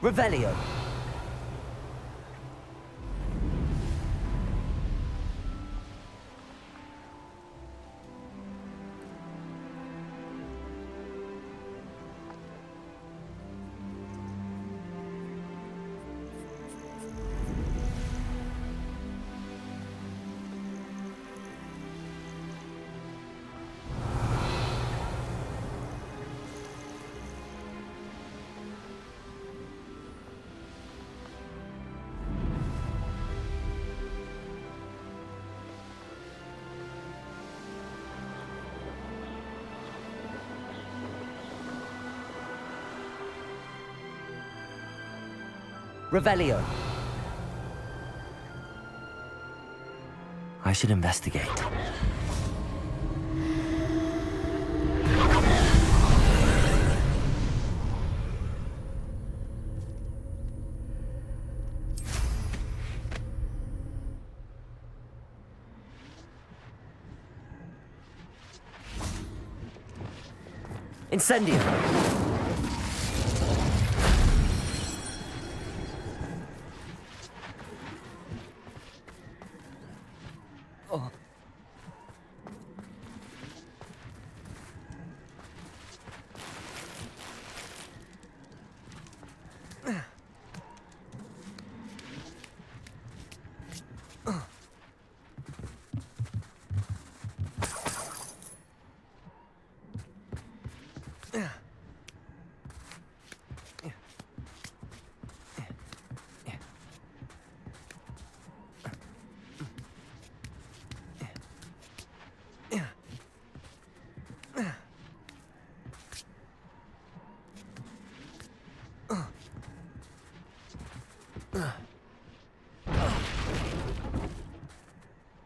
Revelio. Revelio. I should investigate. Incendio.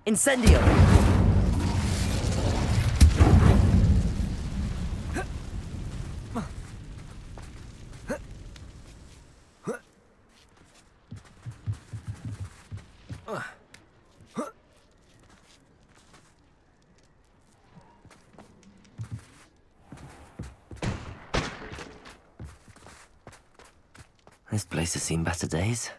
Incendio. This place has seen better days.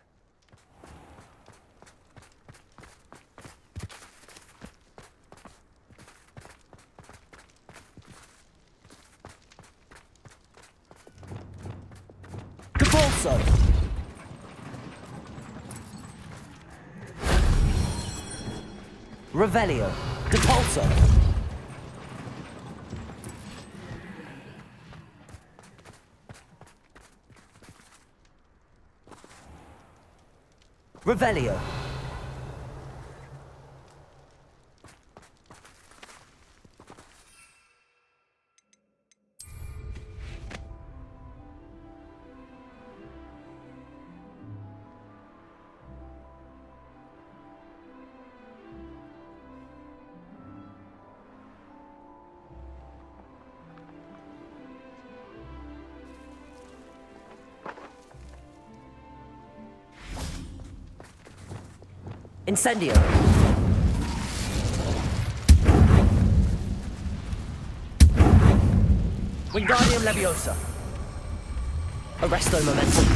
Depulso! Revelio. Depulso! Revelio. Incendio. Wingardium Leviosa. Arresto Momentum.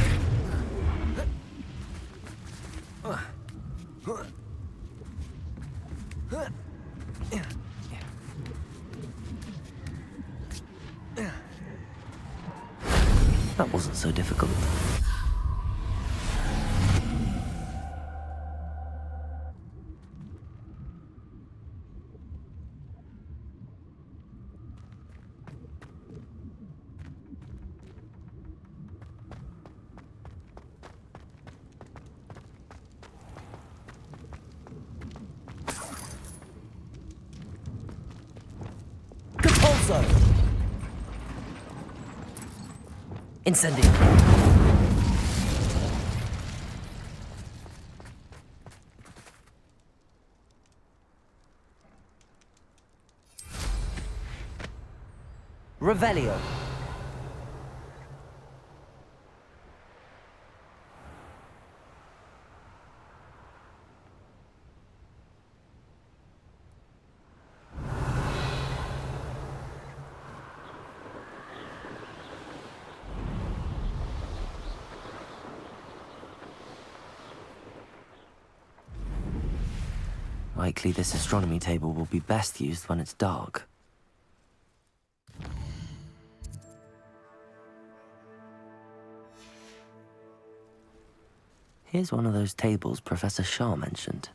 That wasn't so difficult. Incendio. Revelio. Likely this astronomy table will be best used when it's dark. Here's one of those tables Professor Shah mentioned.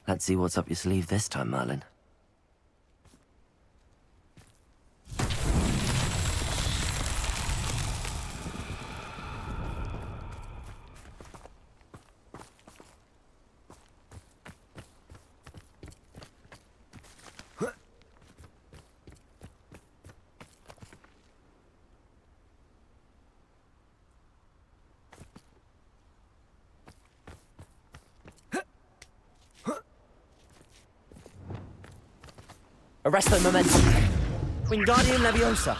Let's see what's up your sleeve this time, Merlin. Arresto momentum. Wingardium Leviosa.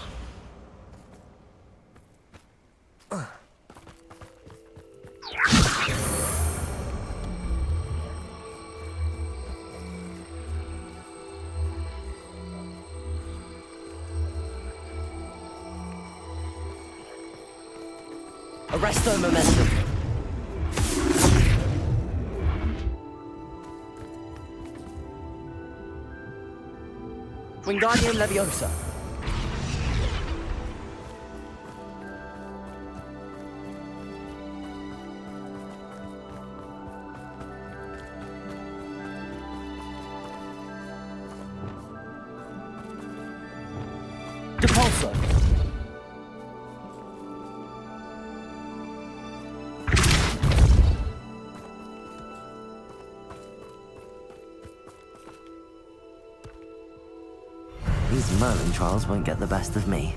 Arresto momentum. Wingardium Leviosa. Depulso. These Merlin trials won't get the best of me.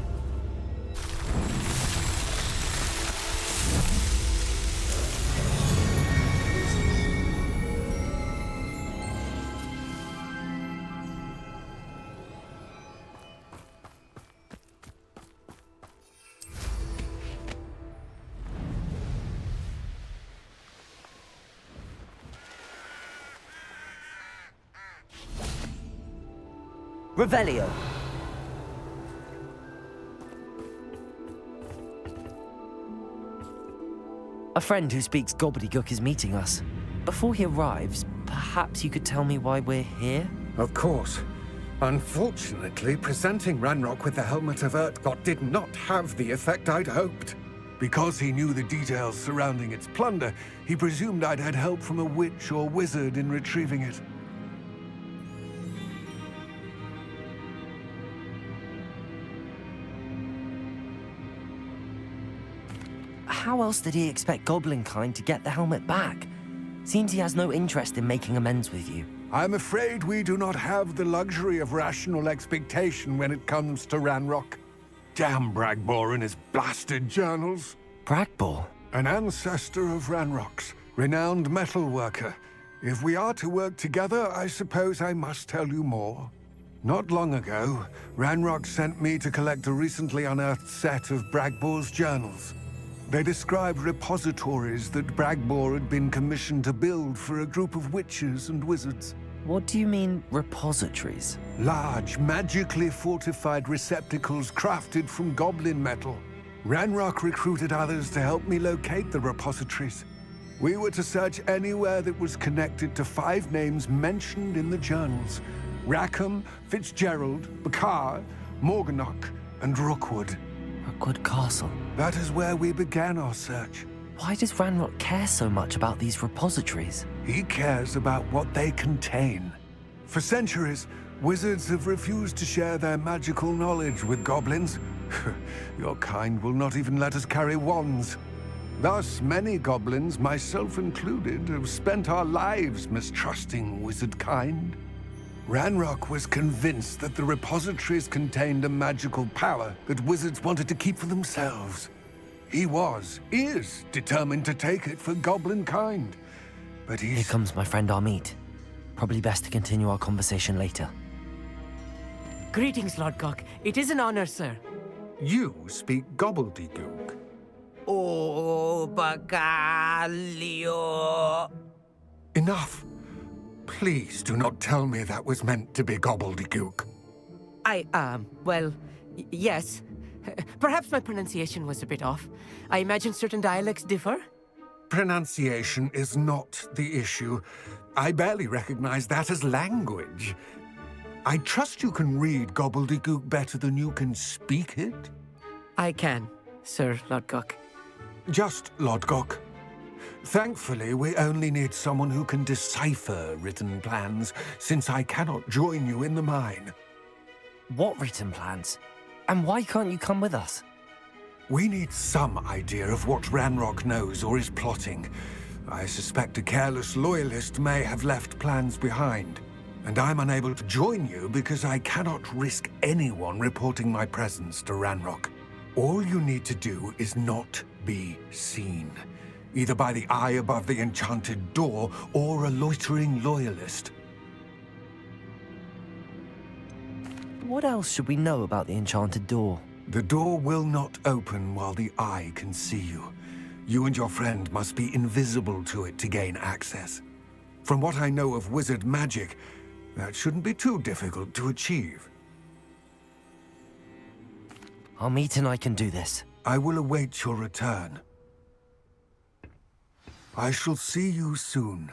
Revelio. A friend who speaks gobbledygook is meeting us. Before he arrives, perhaps you could tell me why we're here? Of course. Unfortunately, presenting Ranrock with the Helmet of Urtkot did not have the effect I'd hoped. Because he knew the details surrounding its plunder, he presumed I'd had help from a witch or wizard in retrieving it. How else did he expect Goblinkind to get the helmet back? Seems he has no interest in making amends with you. I'm afraid we do not have the luxury of rational expectation when it comes to Ranrock. Damn Bragbor and his blasted journals. Bragbor? An ancestor of Ranrock's, renowned metalworker. If we are to work together, I suppose I must tell you more. Not long ago, Ranrock sent me to collect a recently unearthed set of Bragbor's journals. They described repositories that Bragbor had been commissioned to build for a group of witches and wizards. What do you mean, repositories? Large, magically fortified receptacles crafted from goblin metal. Ranrock recruited others to help me locate the repositories. We were to search anywhere that was connected to 5 names mentioned in the journals: Rackham, Fitzgerald, Bakar, Morganach, and Rookwood. Rookwood Castle. That is where we began our search. Why does Ranrock care so much about these repositories? He cares about what they contain. For centuries, wizards have refused to share their magical knowledge with goblins. Your kind will not even let us carry wands. Thus, many goblins, myself included, have spent our lives mistrusting wizard kind. Ranrock was convinced that the repositories contained a magical power that wizards wanted to keep for themselves. He is determined to take it for goblin kind. But Here comes my friend Amit. Probably best to continue our conversation later. Greetings, Lord Cock. It is an honor, sir. You speak gobbledygook. Oh, Bacalio. Enough. Please do not tell me that was meant to be gobbledygook. Well, yes. Perhaps my pronunciation was a bit off. I imagine certain dialects differ. Pronunciation is not the issue. I barely recognize that as language. I trust you can read gobbledygook better than you can speak it? I can, Sir Lodgok. Just Lodgok. Thankfully, we only need someone who can decipher written plans, since I cannot join you in the mine. What written plans? And why can't you come with us? We need some idea of what Ranrock knows or is plotting. I suspect a careless loyalist may have left plans behind. And I'm unable to join you because I cannot risk anyone reporting my presence to Ranrock. All you need to do is not be seen, either by the eye above the enchanted door or a loitering loyalist. What else should we know about the enchanted door? The door will not open while the eye can see you. You and your friend must be invisible to it to gain access. From what I know of wizard magic, that shouldn't be too difficult to achieve. Amit and I can do this. I will await your return. I shall see you soon.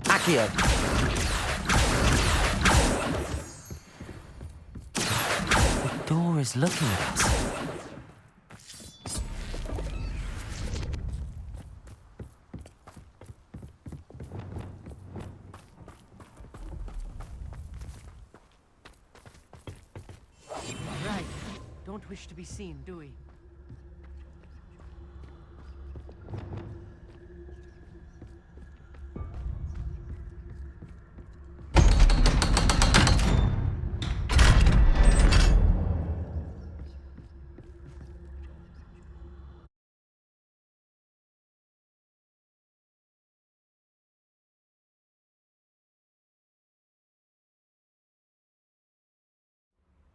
Accio! The door is looking at us. Right. Don't wish to be seen, do we?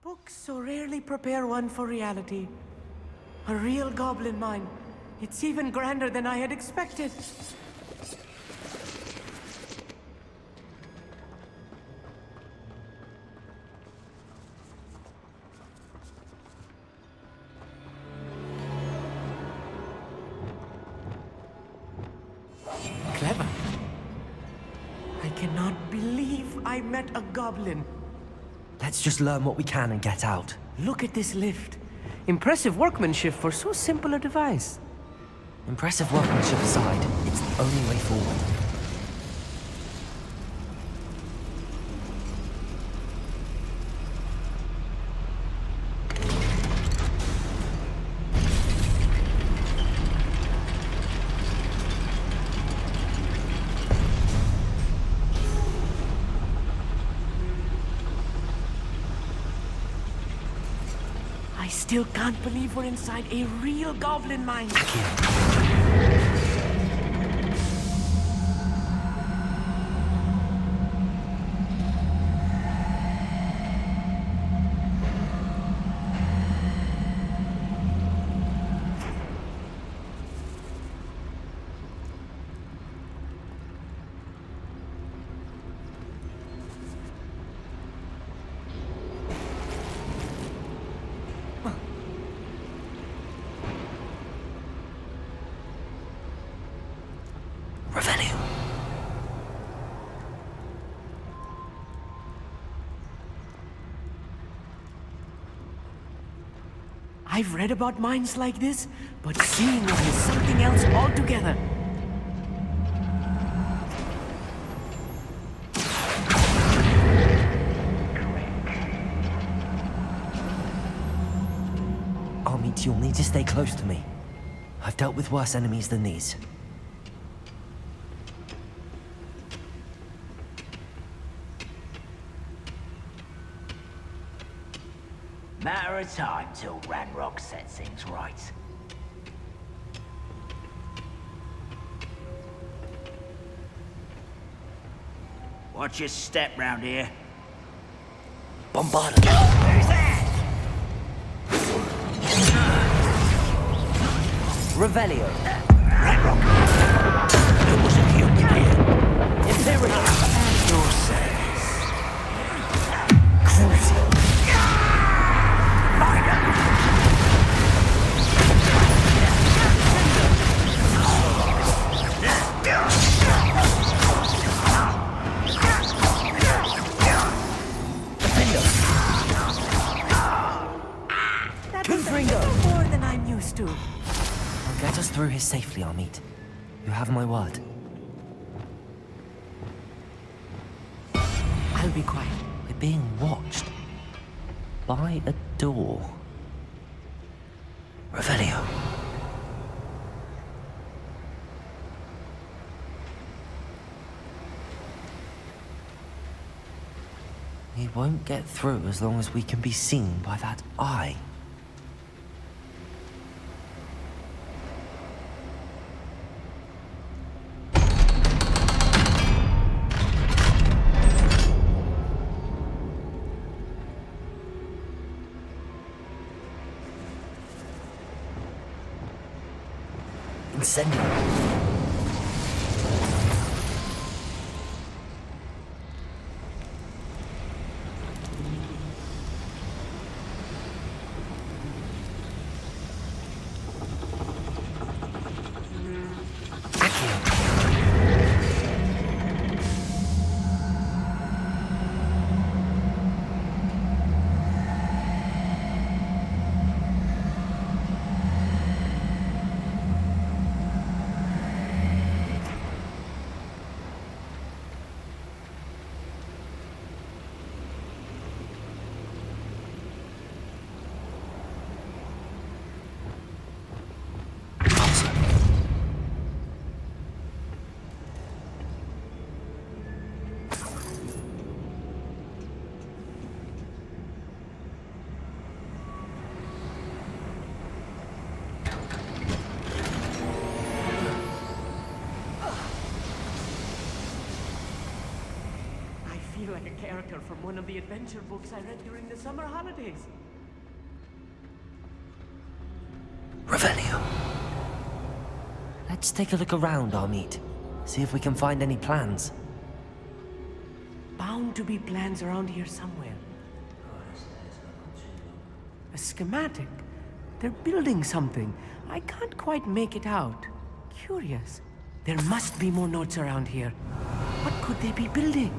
Books so rarely prepare one for reality. A real goblin mine. It's even grander than I had expected. Clever. I cannot believe I met a goblin. Let's just learn what we can and get out. Look at this lift. Impressive workmanship for so simple a device. Impressive workmanship aside, it's the only way forward. I still can't believe we're inside a real goblin mine. Revelio. I've read about mines like this, but seeing one is something else altogether. Amit, you'll need to stay close to me. I've dealt with worse enemies than these. Matter of time till Ranrock sets things right. Watch your step round here. Bombard. Who's that? Revelio. Ranrock! It wasn't human here. Imperial. As your service. Cruising. More than I'm used to. I'll get us through here safely, Amit. You have my word. I'll be quiet. We're being watched. By a door. Revelio. We won't get through as long as we can be seen by that eye. Incendio. I feel like a character from one of the adventure books I read during the summer holidays. Revelio. Let's take a look around, Amit. See if we can find any plans. Bound to be plans around here somewhere. A schematic. They're building something. I can't quite make it out. Curious. There must be more notes around here. What could they be building?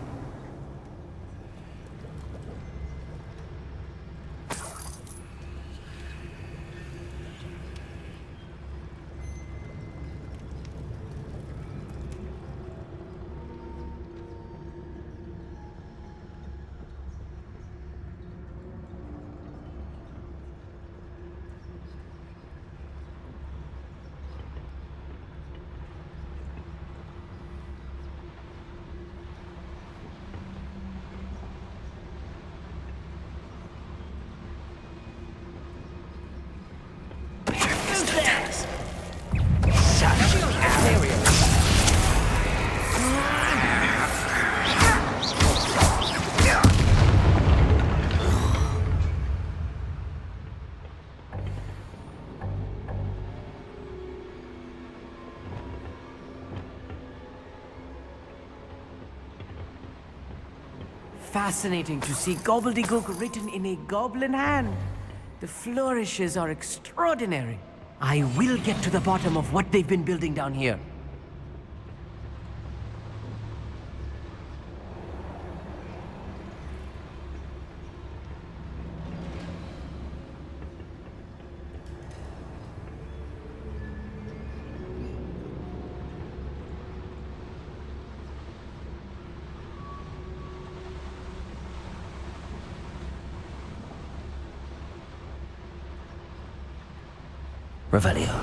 fascinating to see gobbledygook written in a goblin hand. The flourishes are extraordinary. I will get to the bottom of what they've been building down here. Revelio.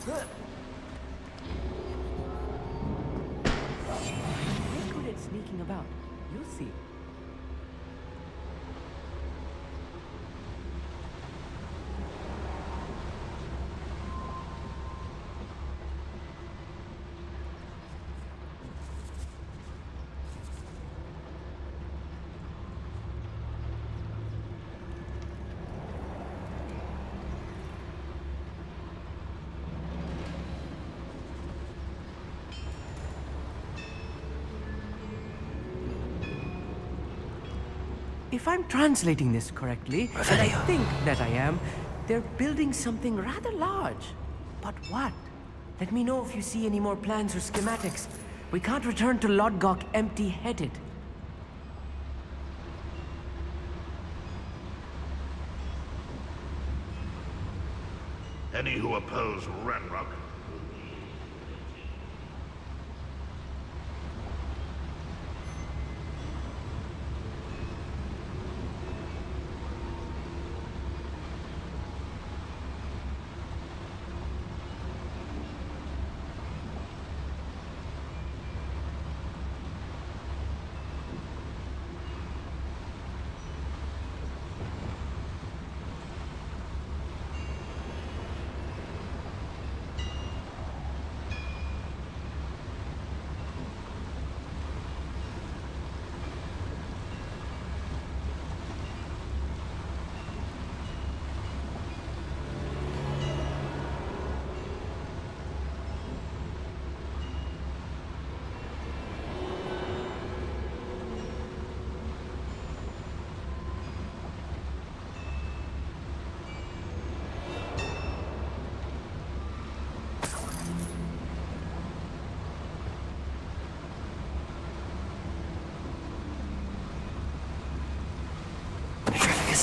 They're good at sneaking about. You'll see. If I'm translating this correctly, and I think that I am, they're building something rather large. But what? Let me know if you see any more plans or schematics. We can't return to Lodgok empty-headed. Any who oppose Ranrock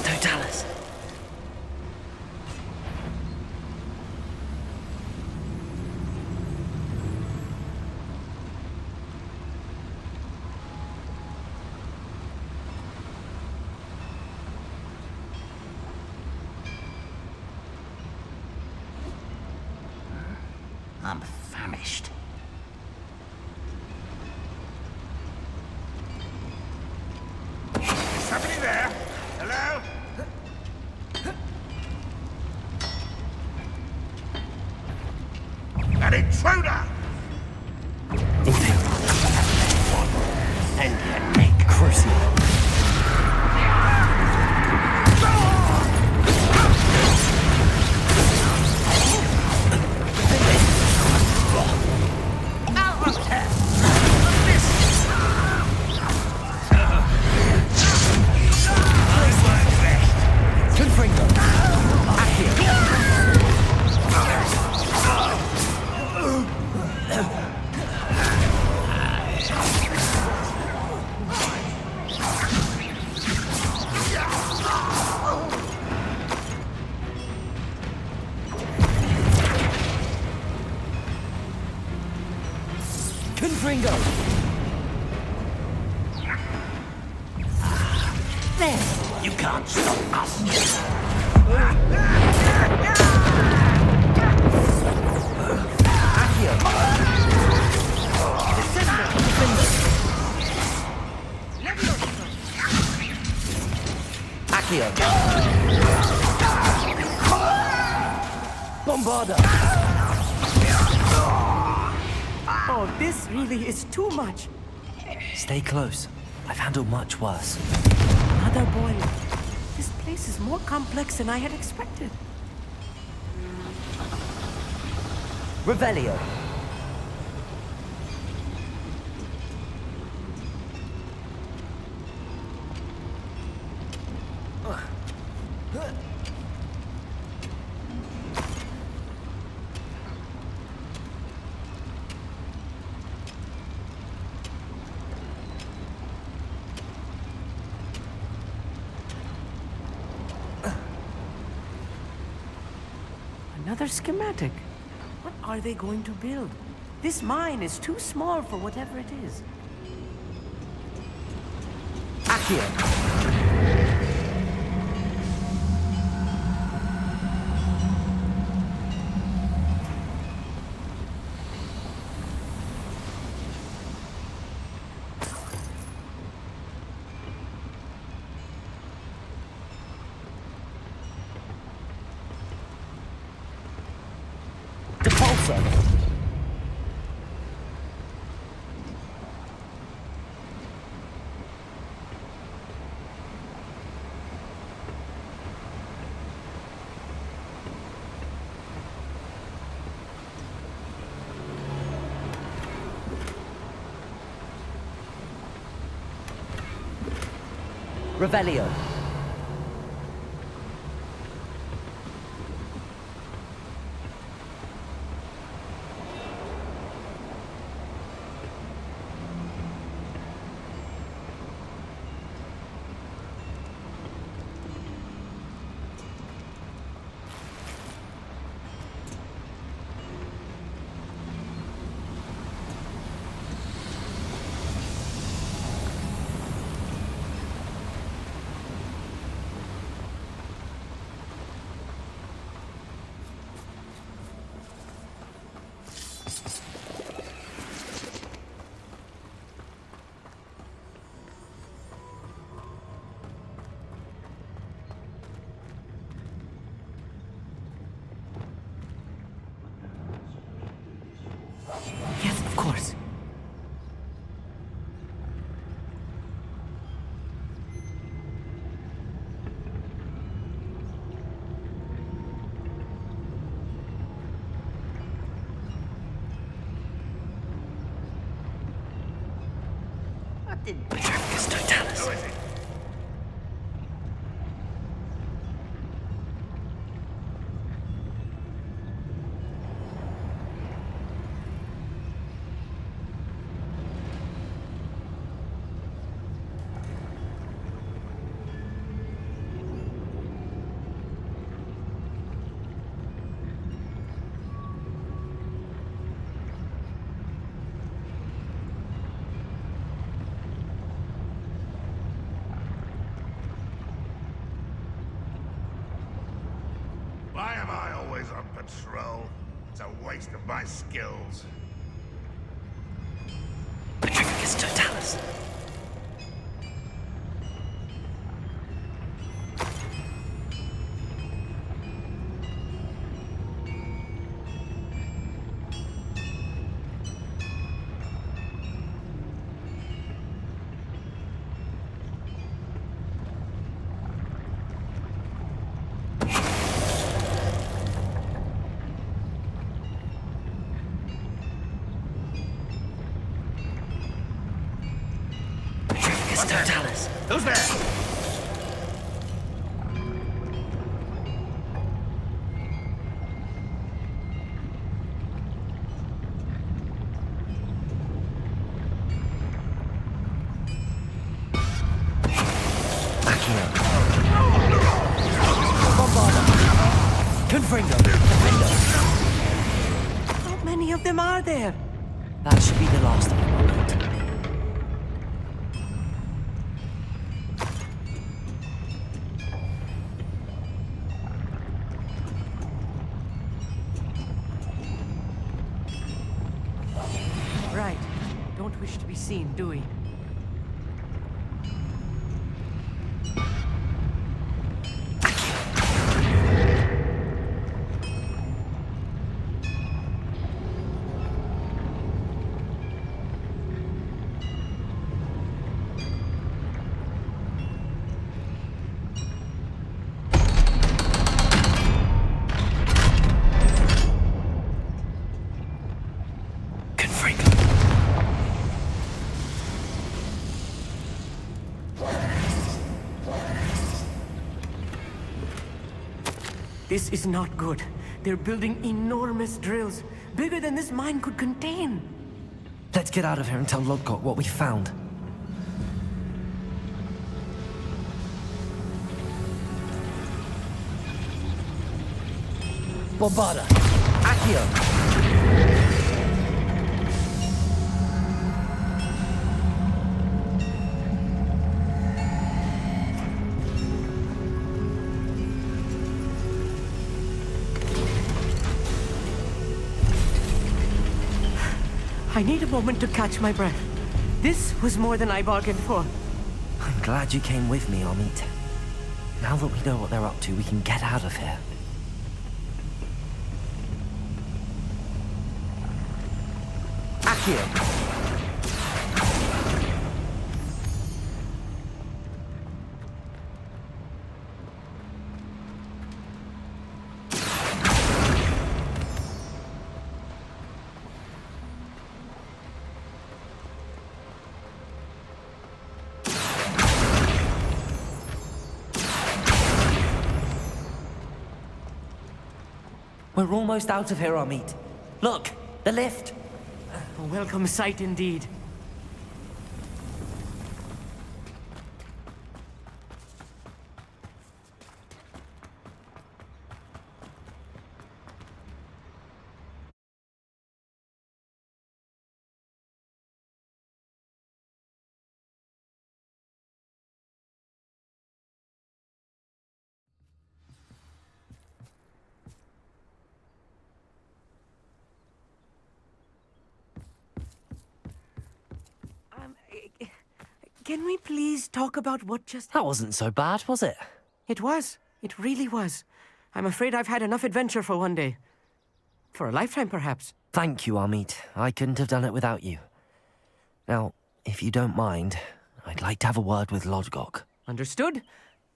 Totalis. I'm famished. Is somebody there? Hello? An intruder! And your neck. Crucible. Confringo! There! You can't stop us! Accio! Bombarda! No, this really is too much. Stay close. I've handled much worse. Another boiler. This place is more complex than I had expected. Revelio. Another schematic. What are they going to build? This mine is too small for whatever it is. Accio. Depulso. Revelio. Yes, of course. What did... Petrificus totalis. Who is it? Why am I always on patrol? It's a waste of my skills. Petrificus totalis. Petrificus totalis. Who's there? Accio. Bombarda. Confringo. Confringo. How many of them are there? That should be the last of them, Robert. Right. Don't wish to be seen, do we? This is not good. They're building enormous drills, bigger than this mine could contain. Let's get out of here and tell Lodgok what we found. Bombada! Accio! I need a moment to catch my breath. This was more than I bargained for. I'm glad you came with me, Amit. Now that we know what they're up to, we can get out of here. Accio! We're almost out of here, Amit. Look, the lift. A welcome sight indeed. Can we please talk about what just... That wasn't so bad, was it? It was. It really was. I'm afraid I've had enough adventure for one day. For a lifetime, perhaps. Thank you, Amit. I couldn't have done it without you. Now, if you don't mind, I'd like to have a word with Lodgok. Understood?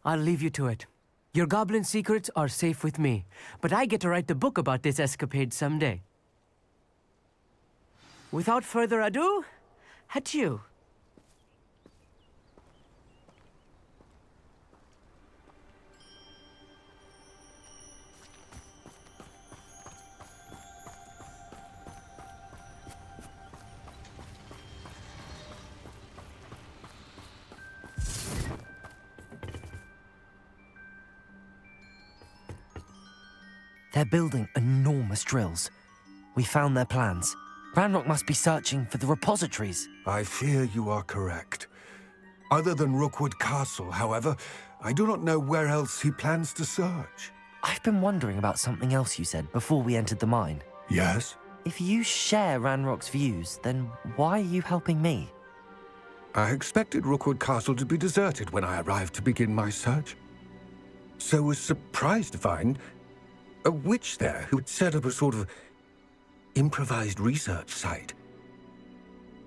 I'll leave you to it. Your goblin secrets are safe with me, but I get to write the book about this escapade someday. Without further ado, adieu. They're building enormous drills. We found their plans. Ranrock must be searching for the repositories. I fear you are correct. Other than Rookwood Castle, however, I do not know where else he plans to search. I've been wondering about something else you said before we entered the mine. Yes? If you share Ranrock's views, then why are you helping me? I expected Rookwood Castle to be deserted when I arrived to begin my search. So was surprised to find a witch there who had set up a sort of improvised research site.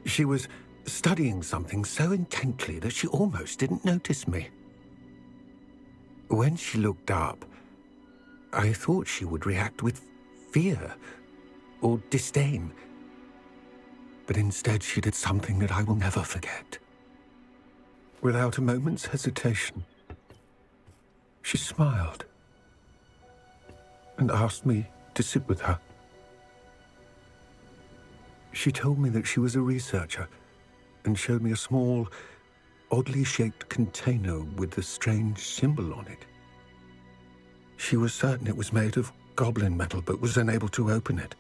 She was studying something so intently that she almost didn't notice me. When she looked up, I thought she would react with fear or disdain. But instead she did something that I will never forget. Without a moment's hesitation, she smiled and asked me to sit with her. She told me that she was a researcher and showed me a small, oddly shaped container with a strange symbol on it. She was certain it was made of goblin metal, but was unable to open it.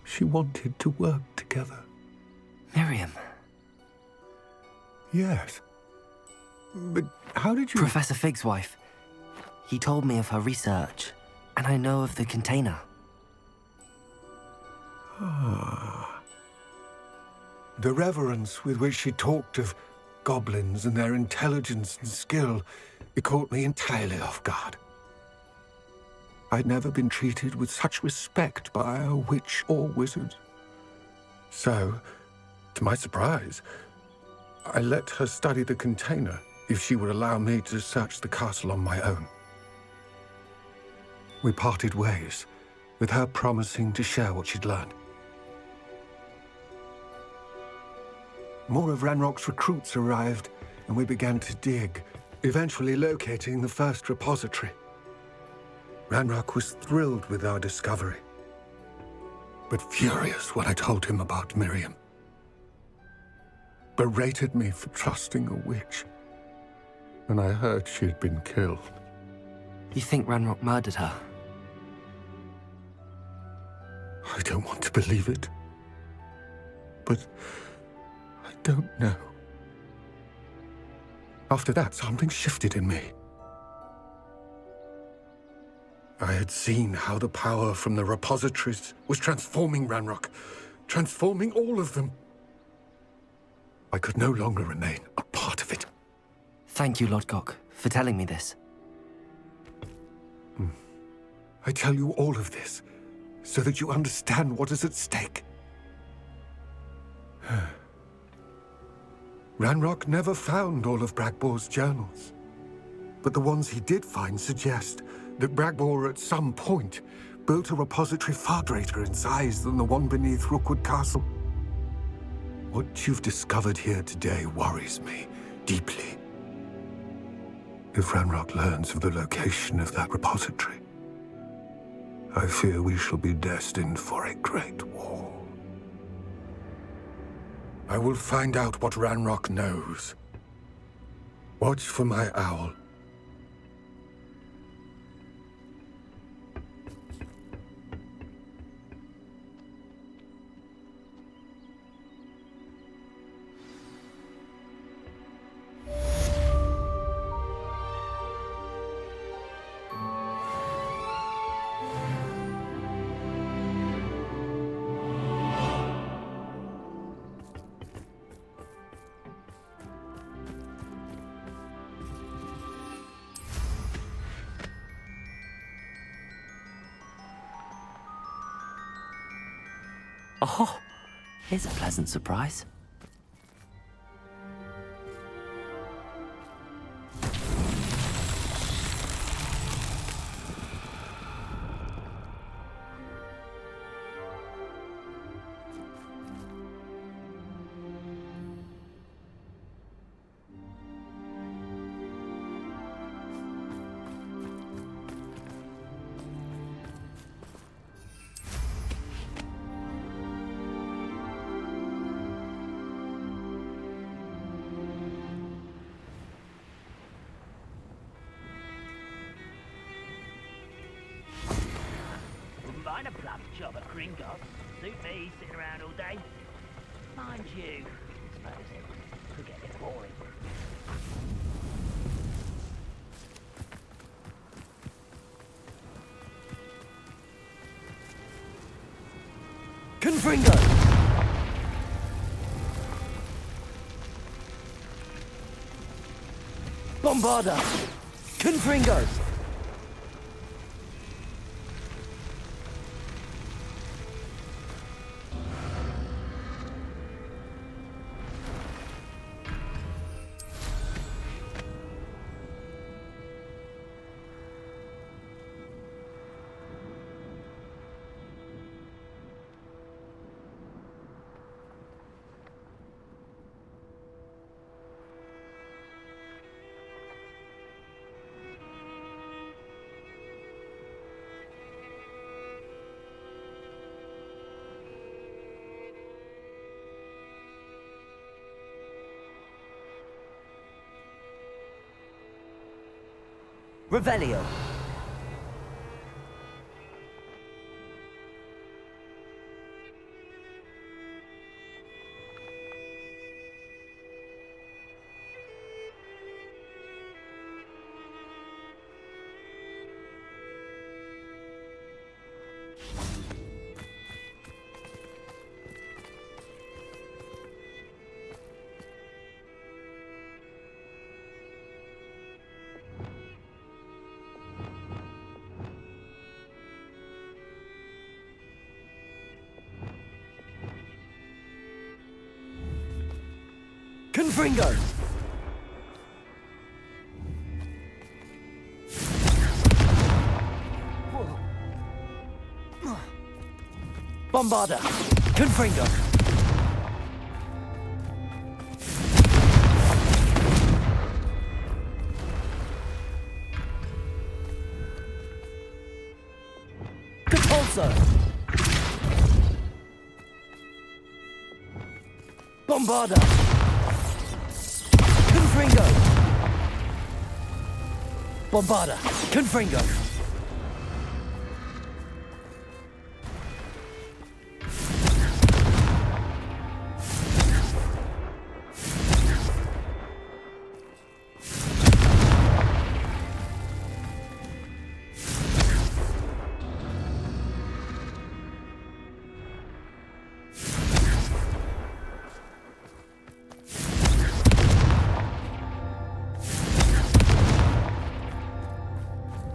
She wanted to work together. Miriam. Yes. But how did you... Professor Fig's wife. He told me of her research, and I know of the container. The reverence with which she talked of goblins and their intelligence and skill, it caught me entirely off guard. I'd never been treated with such respect by a witch or wizard. So, to my surprise, I let her study the container if she would allow me to search the castle on my own. We parted ways, with her promising to share what she'd learned. More of Ranrock's recruits arrived, and we began to dig, eventually locating the first repository. Ranrock was thrilled with our discovery, but furious when I told him about Miriam. Berated me for trusting a witch when I heard she had been killed. You think Ranrock murdered her? I don't want to believe it, but I don't know. After that, something shifted in me. I had seen how the power from the repositories was transforming Ranrock, transforming all of them. I could no longer remain a part of it. Thank you, Lodgok, for telling me this. I tell you all of this so that you understand what is at stake. Ranrock never found all of Bragbor's journals, but the ones he did find suggest that Bragbor at some point built a repository far greater in size than the one beneath Rookwood Castle. What you've discovered here today worries me deeply. If Ranrock learns of the location of that repository, I fear we shall be destined for a great war. I will find out what Ranrock knows. Watch for my owl. Oh, here's a pleasant surprise. Wouldn't mind a plum job at Gringotts. Suit me, sitting around all day. Mind you, I suppose it could get a bit boring. Confringo! Bombarda! Confringo! Revelio. Confringo! Bombarda! Confringo! Bombarda! Confringo! Bombarda! Confringo!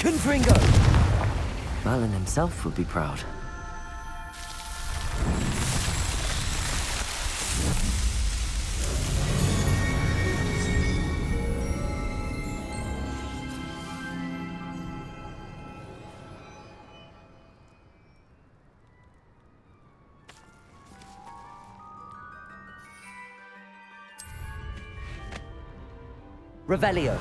Confringo! Merlin himself would be proud. Revelio.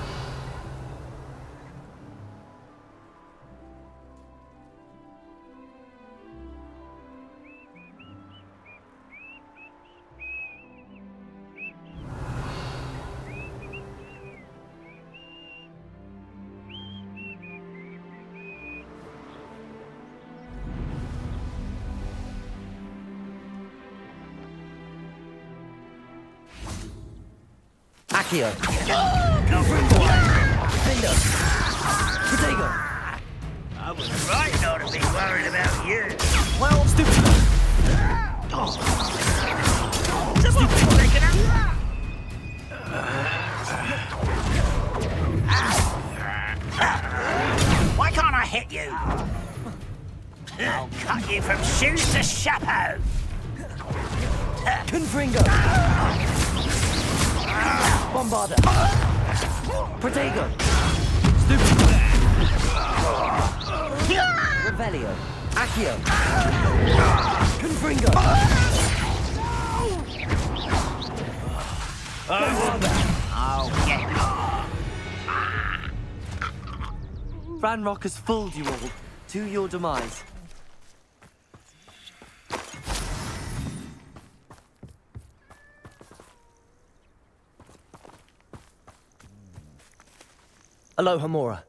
Accio. Defender. Protego. I was right not to be worried about you. Well, Stupido. Someone's picking up. Why can't I hit you? I'll cut you from shoes to chapeau. Confringo. Bombarda. Protego. Stupido. Revelio. Accio. Confringo. I'll get Ranrock has fooled you all, to your demise. Aloha Mora.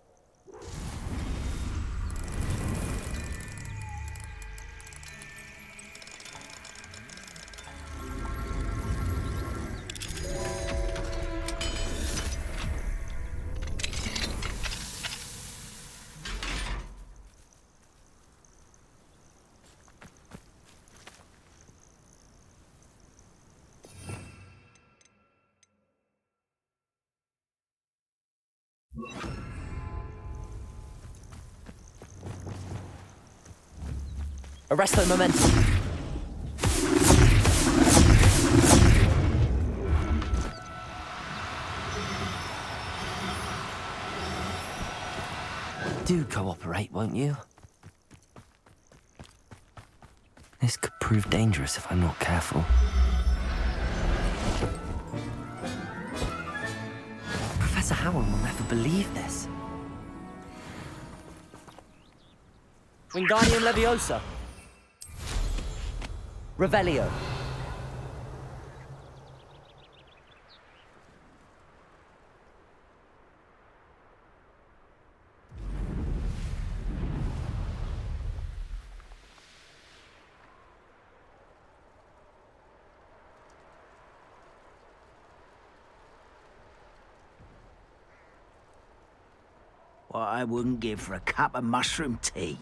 Arresto momentum. Do cooperate, won't you? This could prove dangerous if I'm not careful. Professor Howard will never believe this. Wingardium Leviosa. Revelio. what I wouldn't give for a cup of mushroom tea.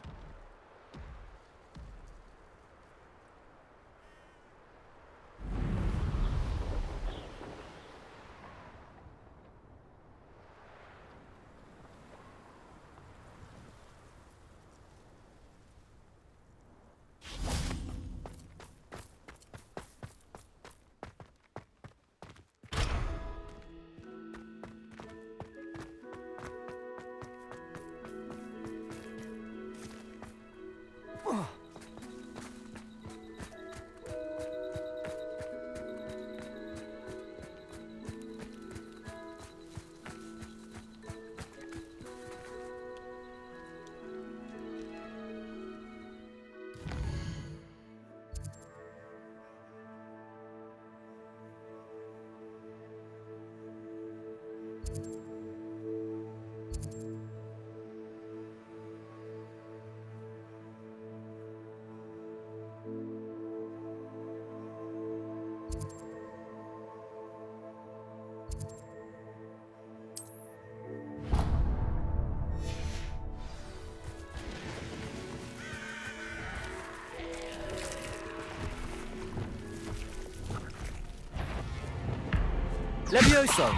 Levioso!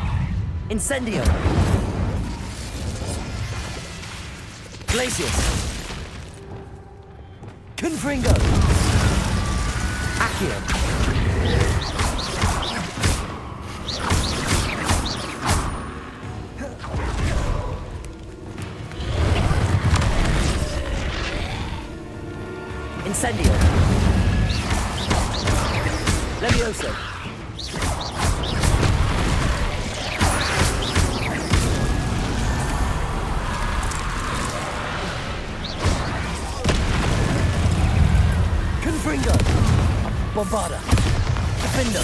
Incendio! Glacius! Confringo! Accio! Incendio! Levioso! Confringo! Bombarda! Defender!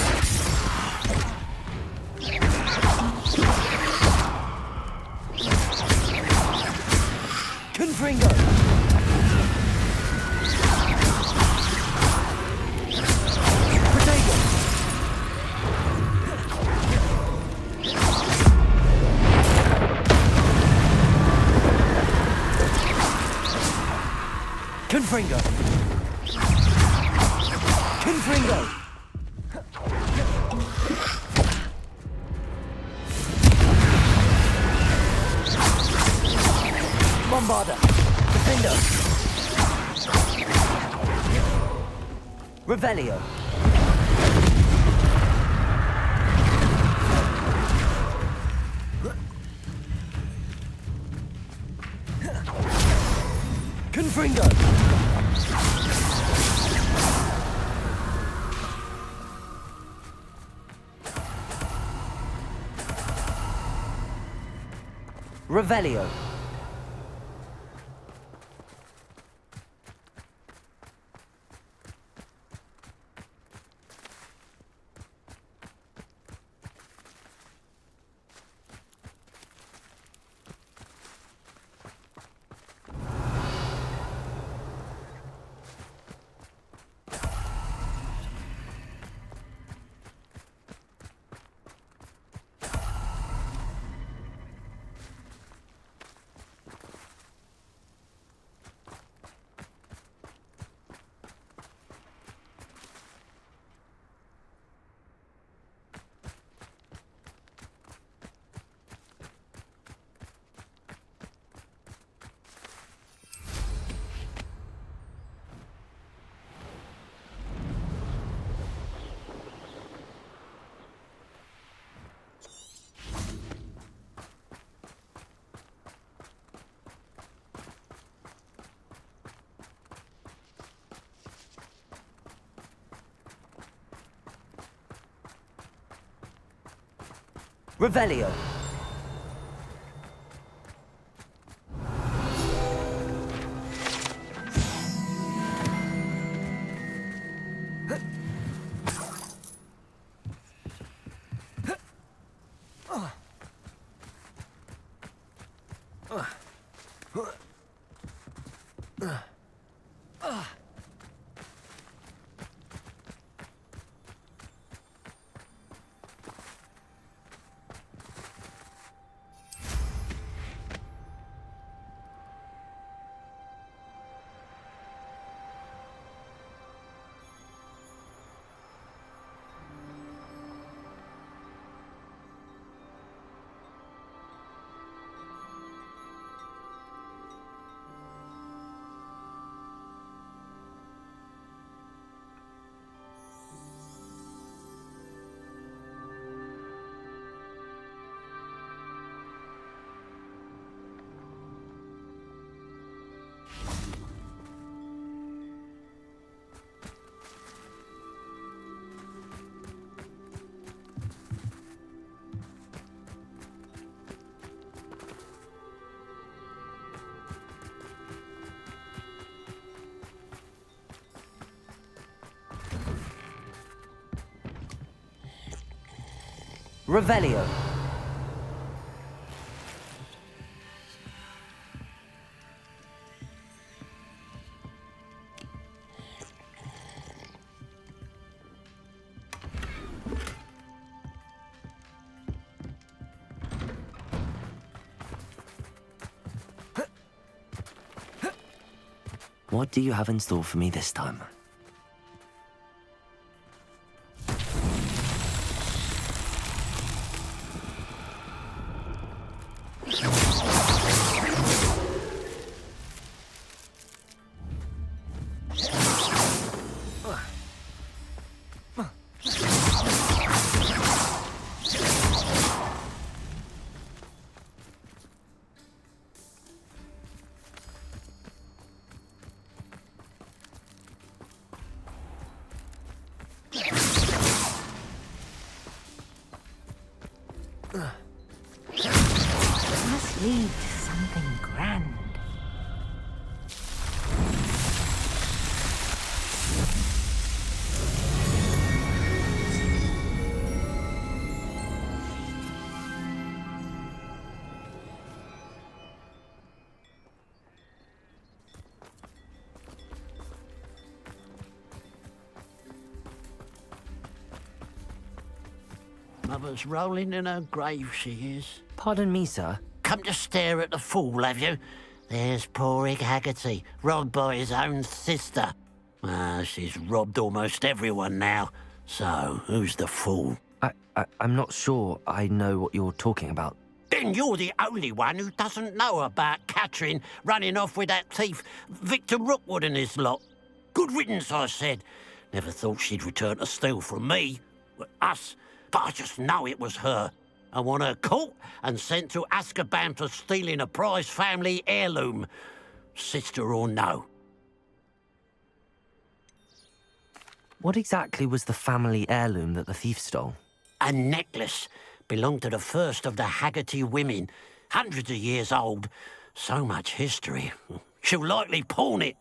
Confringo! Protego! Confringo! Confringo! Bombarda! Defender! Revelio! Confringo! Revelio. Revelio. Revelio. What do you have in store for me this time? It must lead to something grand. Mother's rolling in her grave, she is. Pardon me, sir. Come to stare at the fool, have you? There's poor Ig Haggerty, robbed by his own sister. She's robbed almost everyone now. So, who's the fool? I'm not sure I know what you're talking about. Then you're the only one who doesn't know about Catherine running off with that thief, Victor Rookwood and his lot. Good riddance, I said. Never thought she'd return to steal from me. Us. But I just know it was her. I want her caught and sent to Azkaban for stealing a prize family heirloom. Sister or no. What exactly was the family heirloom that the thief stole? A necklace. Belonged to the first of the Haggerty women. Hundreds of years old. So much history. She'll likely pawn it.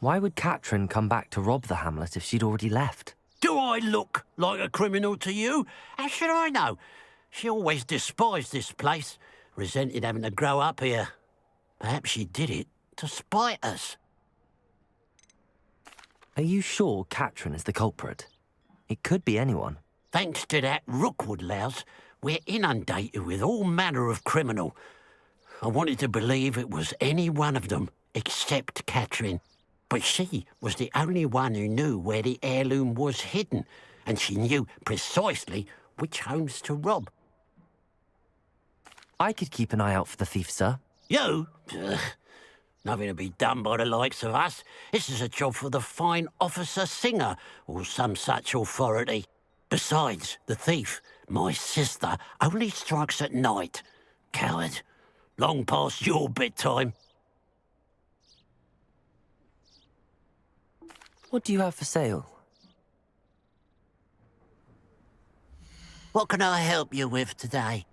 Why would Catherine come back to rob the hamlet if she'd already left? Do I look like a criminal to you? How should I know? She always despised this place, resented having to grow up here. Perhaps she did it to spite us. Are you sure Catherine is the culprit? It could be anyone. Thanks to that Rookwood louse, we're inundated with all manner of criminal. I wanted to believe it was any one of them, except Catherine. But she was the only one who knew where the heirloom was hidden, and she knew precisely which homes to rob. I could keep an eye out for the thief, sir. You? Ugh. Nothing to be done by the likes of us. This is a job for the fine officer Singer, or some such authority. Besides, the thief, my sister, only strikes at night. Coward. Long past your bedtime. What do you have for sale? What can I help you with today?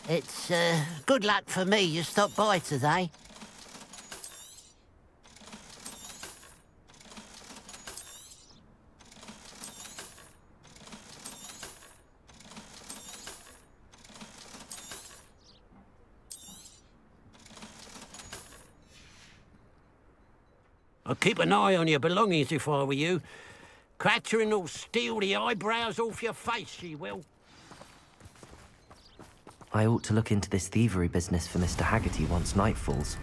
It's, good luck for me you stopped by today. I'd keep an eye on your belongings if I were you. Catherine will steal the eyebrows off your face, she will. I ought to look into this thievery business for Mr. Haggerty once night falls.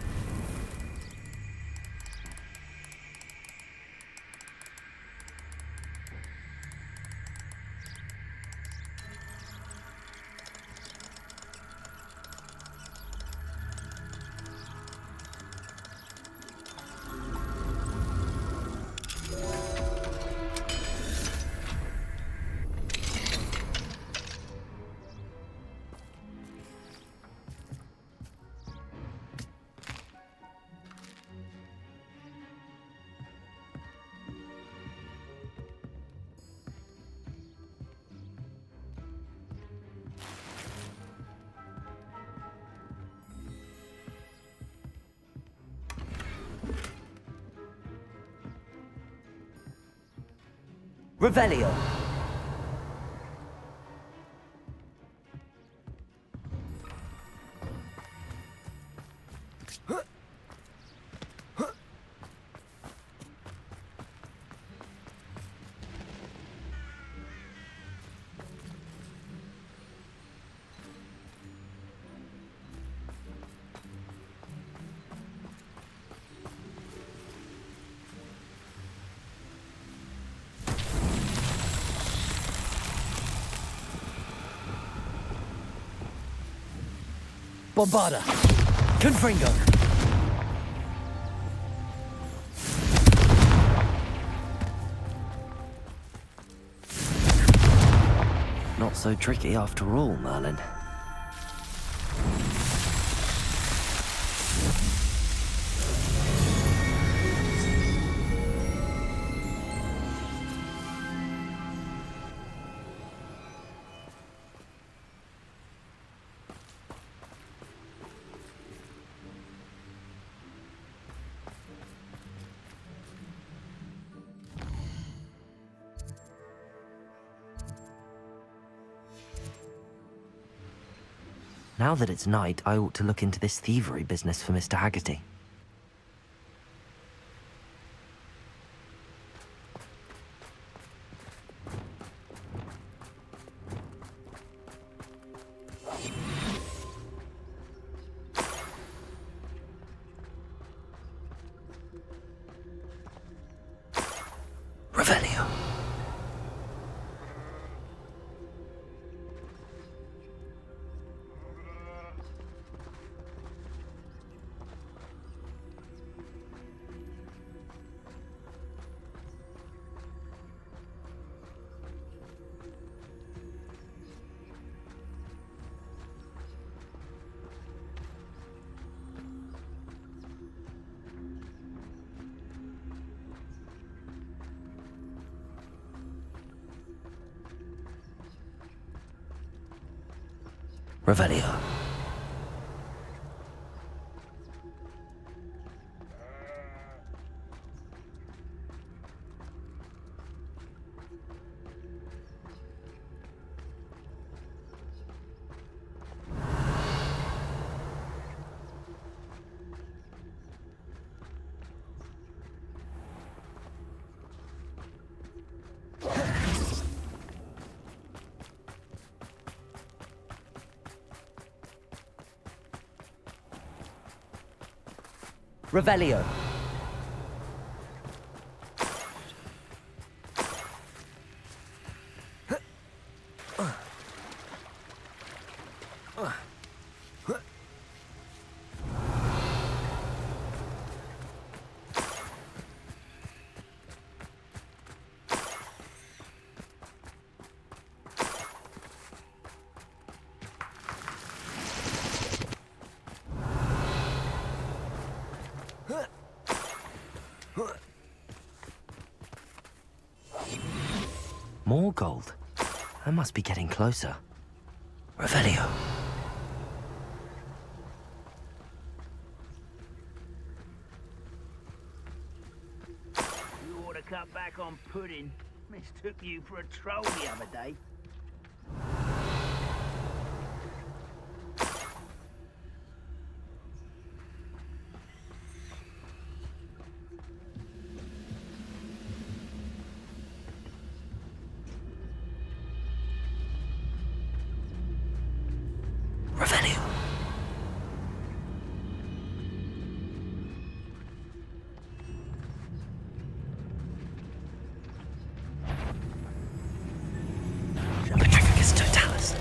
Revelio. Bombarda. Confringo. Not so tricky after all, Merlin. Now that it's night, I ought to look into this thievery business for Mr. Haggerty. Revelio. Revelio. Revelio. More gold. I must be getting closer. Revelio. You ought to cut back on pudding. Mistook you for a troll the other day. Revelio. Petrificus totalis.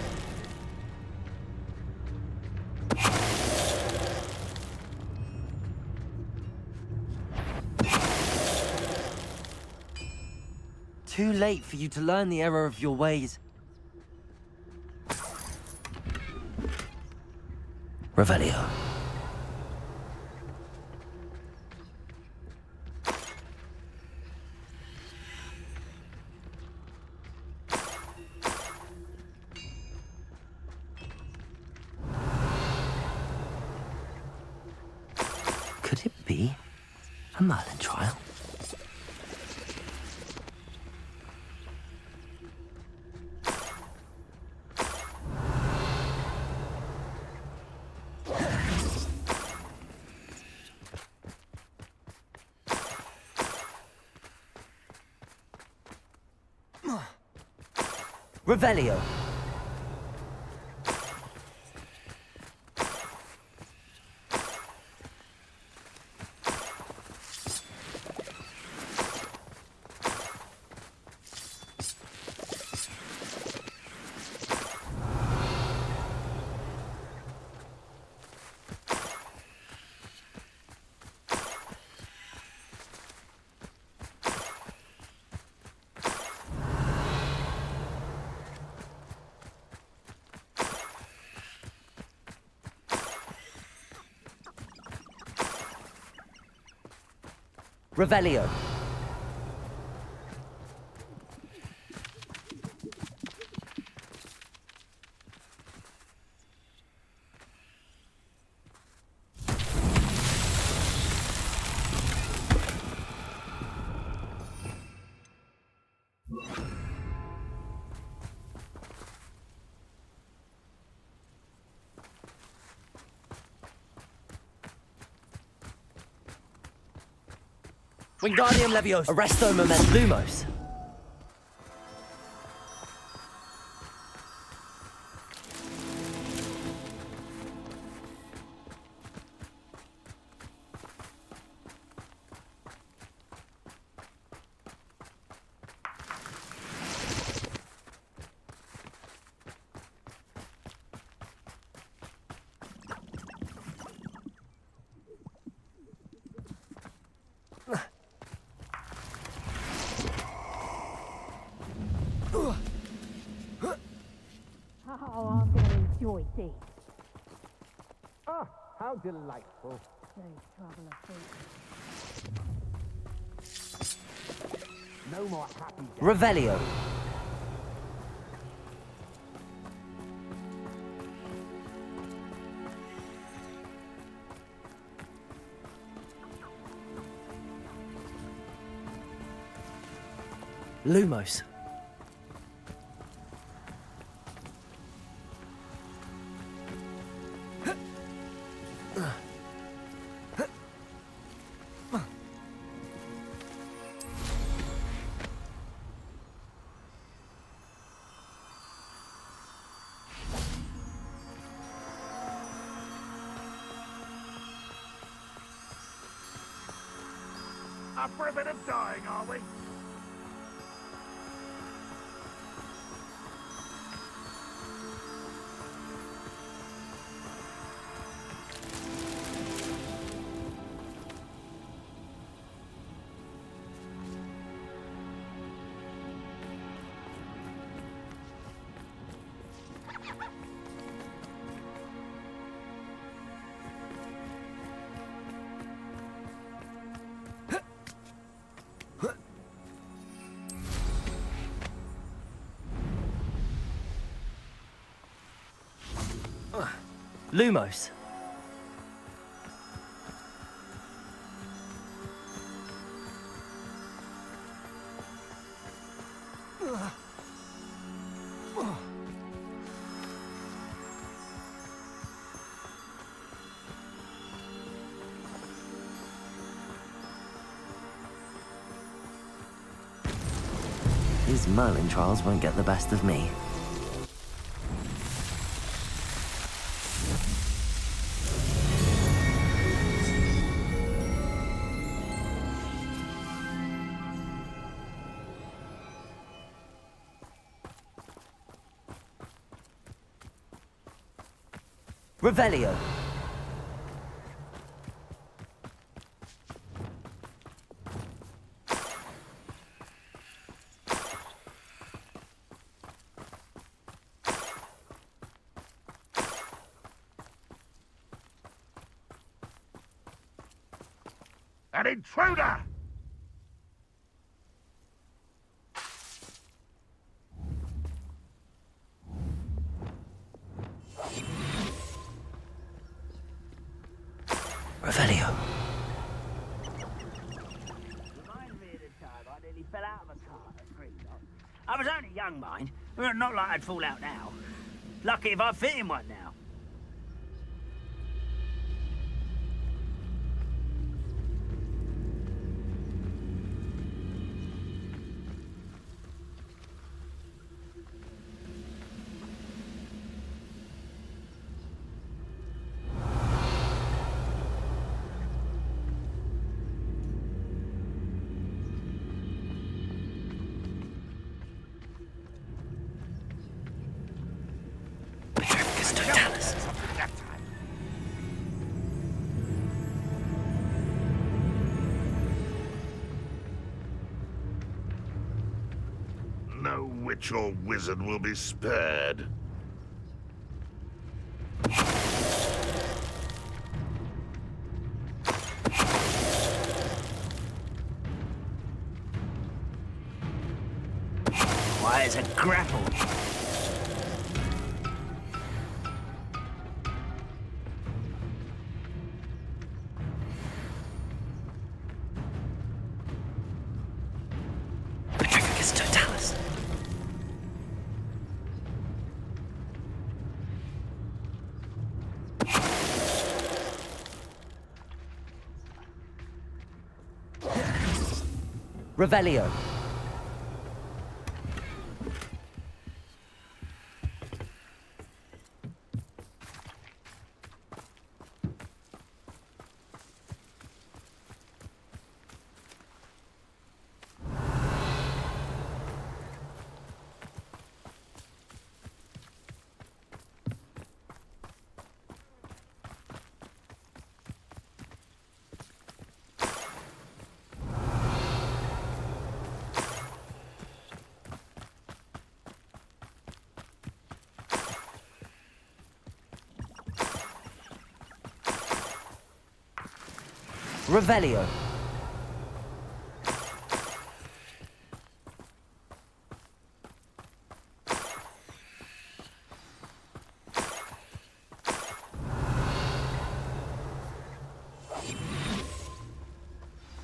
Too late for you to learn the error of your ways. Revelio. Could it be a Merlin trial? Revelio. Revelio. Wingardium Leviosa. Arresto Moment Lumos. Oh, I'm going to enjoy this. Oh, how delightful. Saves trouble, I think. No more happy days. Revelio. Lumos. Up for a bit of dying, are we? Lumos. These Merlin trials won't get the best of me. Revelio. An intruder! Revelio. Reminds me of the time I nearly fell out of a cart at Gringotts. I was only young, mind. Well, not like I'd fall out now. Lucky if I fit in one now. No witch or wizard will be spared. Why, it's a grapple. Totalis. Revelio. Revelio.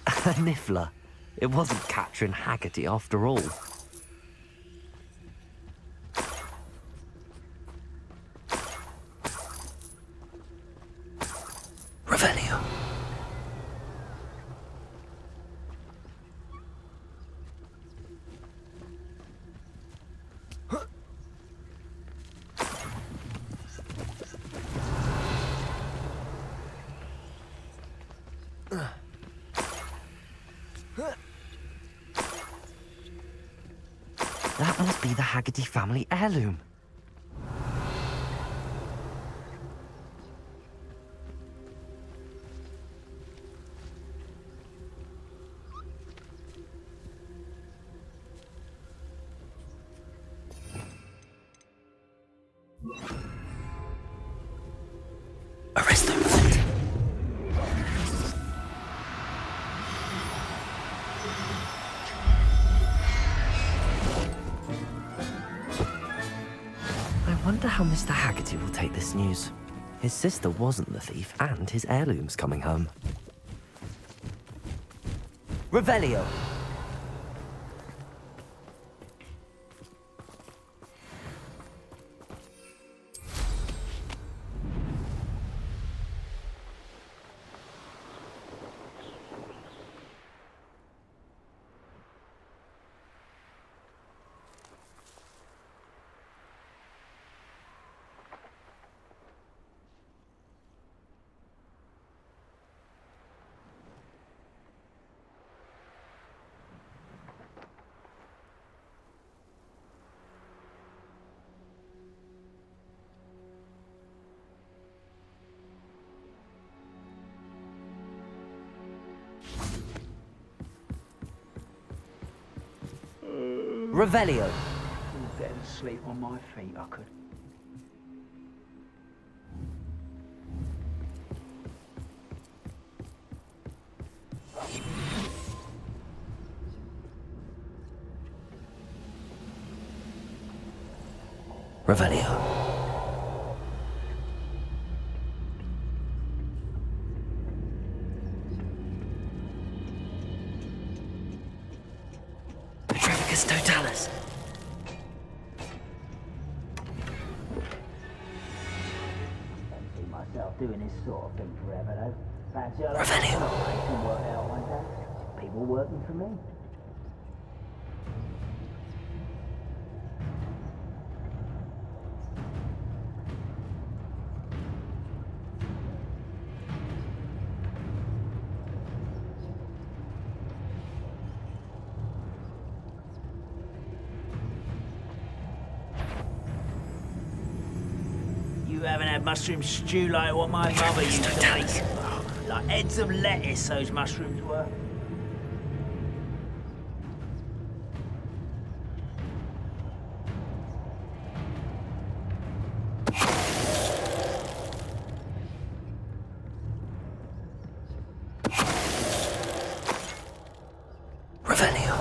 A niffler. It wasn't Catherine Haggerty after all. Revelio. That must be the Haggerty family heirloom. Arresto. I wonder how Mr. Haggerty will take this news. His sister wasn't the thief, and his heirloom's coming home. Revelio. Revelio. Better sleep on my feet, I could. Revelio. Petrificus totalis. See myself doing this sort of thing forever, though. Fancy I'll Revelio. can work out one day. People working for me. You haven't had mushroom stew like what my mother used to make. Like heads of lettuce, those mushrooms were. Revelio.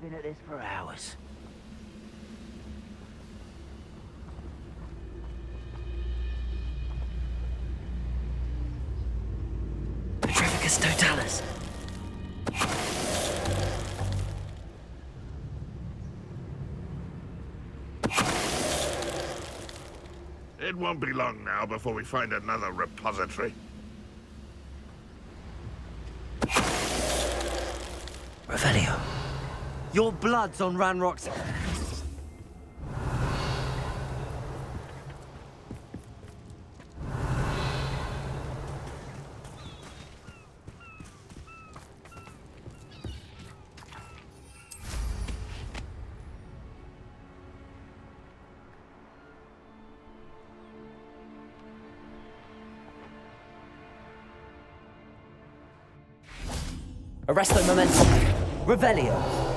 I've been at this for hours. Petrificus totalis. It won't be long now before we find another repository. Revelio. Your blood's on Ranrock's... Arresto momentum. Revelio.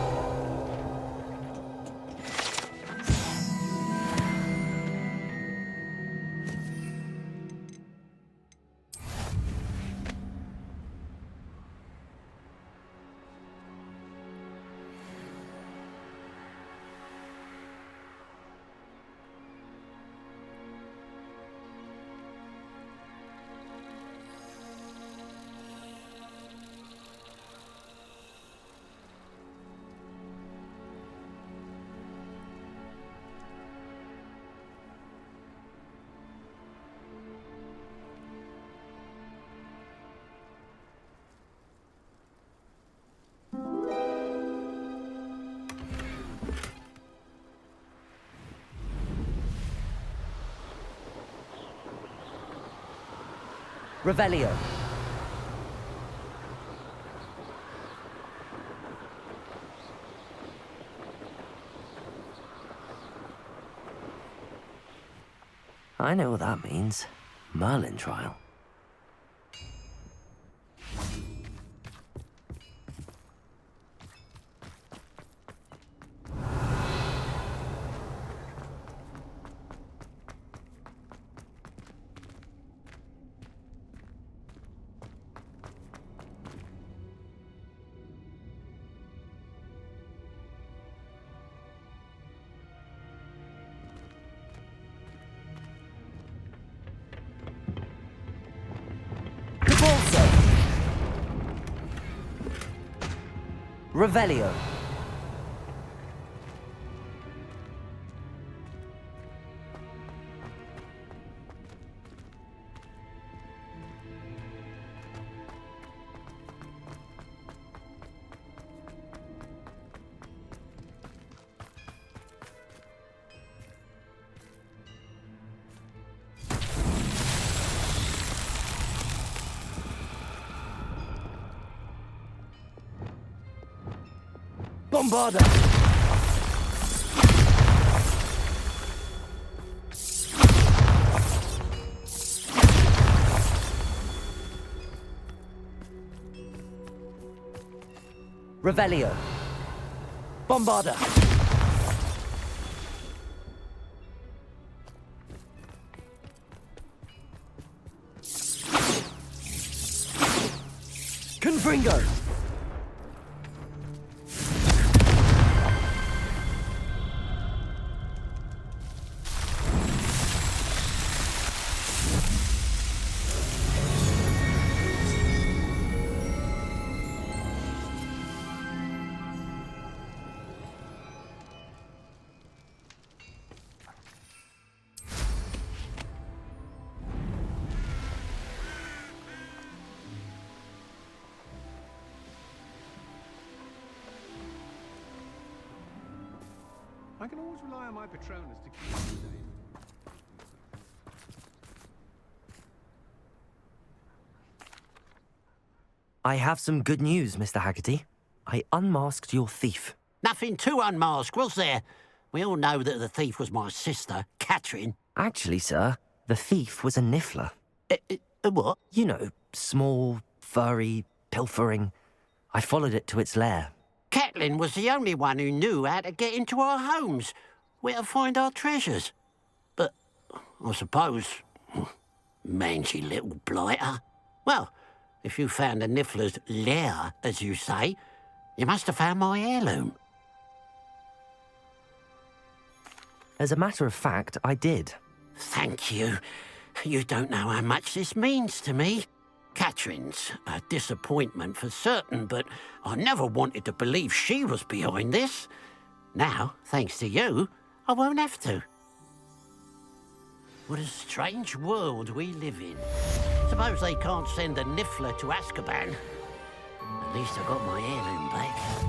Revelio. I know what that means. Merlin trial. Revelio. Bombarda! Revelio. Bombarda! Confringo! I can always rely on my Patronus to keep me safe. I have some good news, Mr. Haggerty. I unmasked your thief. Nothing to unmask, was there? We all know that the thief was my sister, Catherine. Actually, sir, the thief was a niffler. What? You know, small, furry, pilfering. I followed it to its lair. Catelyn was the only one who knew how to get into our homes, where to find our treasures. But I suppose, mangy little blighter. Well, if you found the Niffler's lair, as you say, you must have found my heirloom. As a matter of fact, I did. Thank you. You don't know how much this means to me. Catherine's a disappointment for certain, but I never wanted to believe she was behind this. Now, thanks to you, I won't have to. What a strange world we live in. Suppose they can't send a Niffler to Azkaban. At least I got my heirloom back.